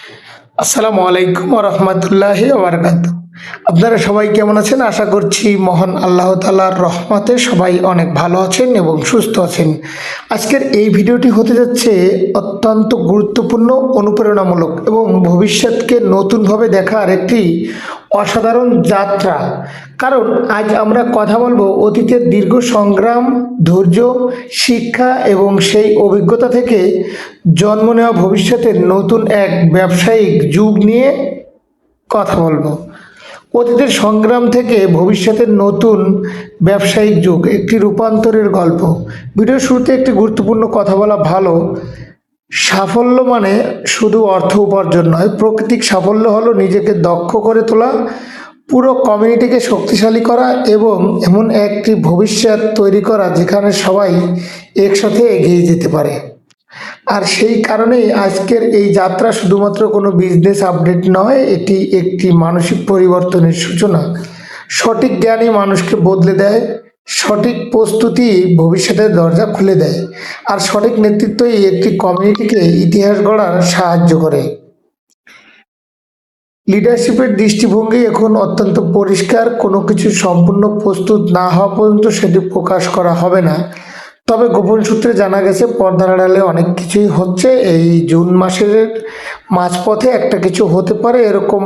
আসসালামু আলাইকুম রহমতুল্লাহি ওবরাকাতুহু। আপনারা সবাই কেমন আছেন? আশা করছি মহান আল্লাহ তাআলার রহমতে সবাই অনেক ভালো আছেন এবং সুস্থ আছেন। আজকের এই ভিডিওটি হতে যাচ্ছে অত্যন্ত গুরুত্বপূর্ণ, অনুপ্রেরণামূলক এবং ভবিষ্যৎকে নতুনভাবে দেখার একটি অসাধারণ যাত্রা। কারণ আজ আমরা কথা বলবো অতীতের দীর্ঘ সংগ্রাম, ধৈর্য, শিক্ষা এবং সেই অভিজ্ঞতা থেকে জন্ম নেওয়া ভবিষ্যতের নতুন এক ব্যবসায়িক যুগ নিয়ে কথা বলবো। অতীতের সংগ্রাম থেকে ভবিষ্যতের নতুন ব্যবসায়িক যুগ, একটি রূপান্তরের গল্প। ভিডিও শুরুতে একটি গুরুত্বপূর্ণ কথা বলা ভালো। সাফল্য মানে শুধু অর্থ উপার্জন নয়, প্রকৃতিক সাফল্য হলো নিজেকে দক্ষ করে তোলা, পুরো কমিউনিটিকে শক্তিশালী করা এবং এমন একটি ভবিষ্যৎ তৈরি করা যেখানে সবাই একসাথে এগিয়ে যেতে পারে। আর সেই কারণেই আজকের এই যাত্রা শুধুমাত্র কোনো বিজনেস আপডেট নয়, এটি একটি মানসিক পরিবর্তনের সূচনা। সঠিক জ্ঞানই মানুষকে বদলে দেয়, সঠিক প্রস্তুতি ভবিষ্যতের দরজা খুলে দেয়, আর সঠিক নেতৃত্বই একটি কমিউনিটিকে ইতিহাস গড়ার সাহায্য করে। লিডারশিপের দৃষ্টিভঙ্গি এখন অত্যন্ত পরিষ্কার। কোনো কিছু সম্পূর্ণ প্রস্তুত না হওয়া পর্যন্ত সেটি প্রকাশ করা হবে না। তবে গোপন সূত্রে জানা গেছে পর্দার আড়ালে অনেক কিছুই হচ্ছে। এই জুন মাসের মাঝপথে একটা কিছু হতে পারে, এরকম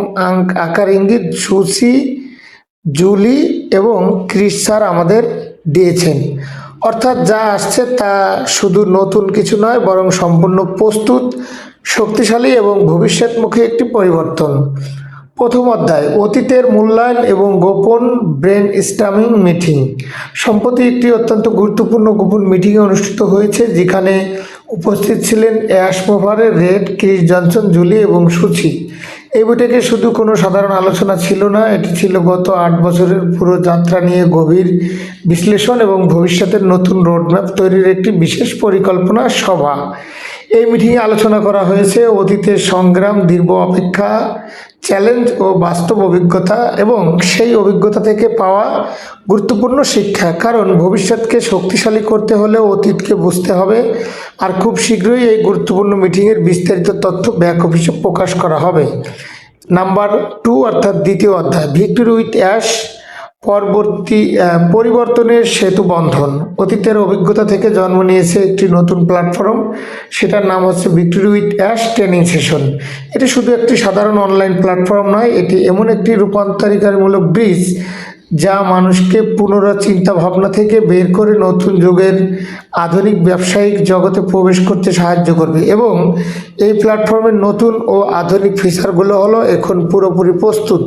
আকার ইঙ্গিত সুসি, জুলি এবং ক্রিস স্যার আমাদের দিয়েছেন। অর্থাৎ যা আসছে তা শুধু নতুন কিছু নয়, বরং সম্পূর্ণ প্রস্তুত, শক্তিশালী এবং ভবিষ্যৎমুখী একটি পরিবর্তন। প্রথম অধ্যায়, অতীতের মূল্যায়ন এবং গোপন ব্রেন স্টর্মিং মিটিং। সম্প্রতি একটি অত্যন্ত গুরুত্বপূর্ণ গোপন মিটিং অনুষ্ঠিত হয়েছে, যেখানে উপস্থিত ছিলেন অ্যাশ মোভারের রেড, ক্রিস জনসন, জুলি এবং সুচি। এই বৈঠকে শুধু কোনো সাধারণ আলোচনা ছিল না, এটি ছিল গত 8 বছরের পুরো যাত্রা নিয়ে গভীর বিশ্লেষণ এবং ভবিষ্যতের নতুন রোডম্যাপ তৈরির একটি বিশেষ পরিকল্পনা সভা। এই মিটিংয়ে আলোচনা করা হয়েছে অতীতের সংগ্রাম, দীর্ঘ অপেক্ষা, চ্যালেঞ্জ ও বাস্তব অভিজ্ঞতা এবং সেই অভিজ্ঞতা থেকে পাওয়া গুরুত্বপূর্ণ শিক্ষা। কারণ ভবিষ্যৎকে শক্তিশালী করতে হলে অতীতকে বুঝতে হবে। আর খুব শীঘ্রই এই গুরুত্বপূর্ণ মিটিংয়ের বিস্তারিত তথ্য ব্যাক অফিসে প্রকাশ করা হবে। নাম্বার 2 অর্থাৎ দ্বিতীয় অধ্যায়, ভিক্টরি উইথ অ্যাশ, পরিবর্তনের সেতু বন্ধন। অতীতের অভিজ্ঞতা থেকে জন্ম নিয়েছে একটি নতুন প্ল্যাটফর্ম, সেটার নাম হচ্ছে victory with ash training session. এটি শুধু একটি সাধারণ অনলাইন প্ল্যাটফর্ম নয়, এটি এমন একটি রূপান্তরিকারমূলক ব্রিজ যা মানুষকে পুনরায় চিন্তা ভাবনা থেকে বের করে নতুন যুগের আধুনিক ব্যবসায়িক জগতে প্রবেশ করতে সাহায্য করবে। এবং এই প্ল্যাটফর্মের নতুন ও আধুনিক ফিচারগুলো হলো এখন পুরোপুরি প্রস্তুত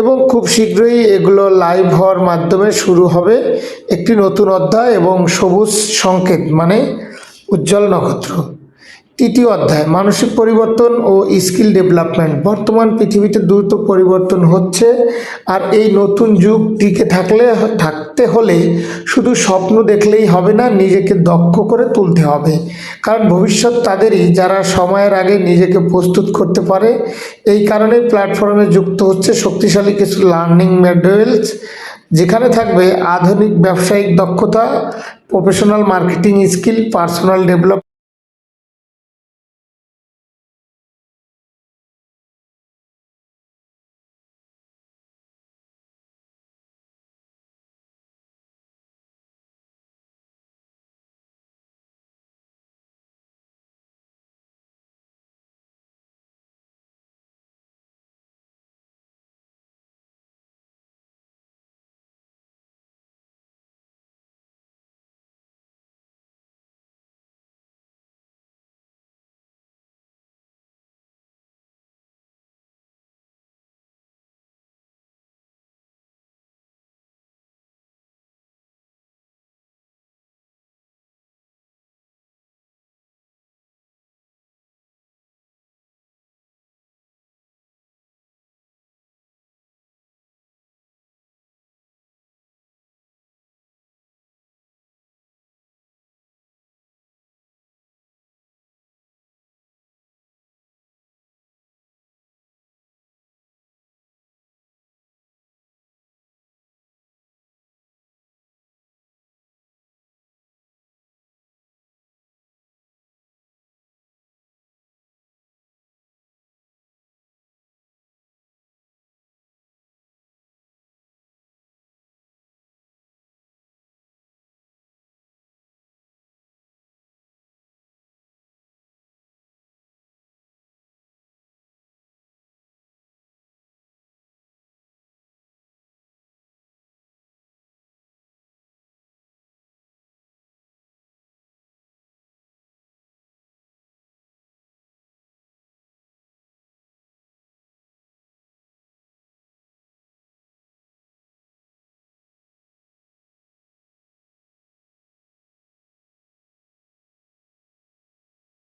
এবং খুব শীঘ্রই এগুলো লাইভ হওয়ার মাধ্যমে শুরু হবে একটি নতুন অধ্যায় এবং সবুজ সংকেত মানে উজ্জ্বল নক্ষত্র। তৃতীয় অধ্যায়, মানসিক পরিবর্তন ও স্কিল ডেভেলপমেন্ট। বর্তমান পৃথিবীতে দ্রুত পরিবর্তন হচ্ছে, আর এই নতুন যুগ টিকে থাকতে হলে শুধু স্বপ্ন দেখলেই হবে না, নিজেকে দক্ষ করে তুলতে হবে। কারণ ভবিষ্যৎ তাদেরই যারা সময়ের আগে নিজেকে প্রস্তুত করতে পারে। এই কারণে প্ল্যাটফর্মে যুক্ত হচ্ছে শক্তিশালী কিছু লার্নিং মডিউলস, যেখানে থাকবে আধুনিক ব্যবসায়িক দক্ষতা, professional marketing skill, personal development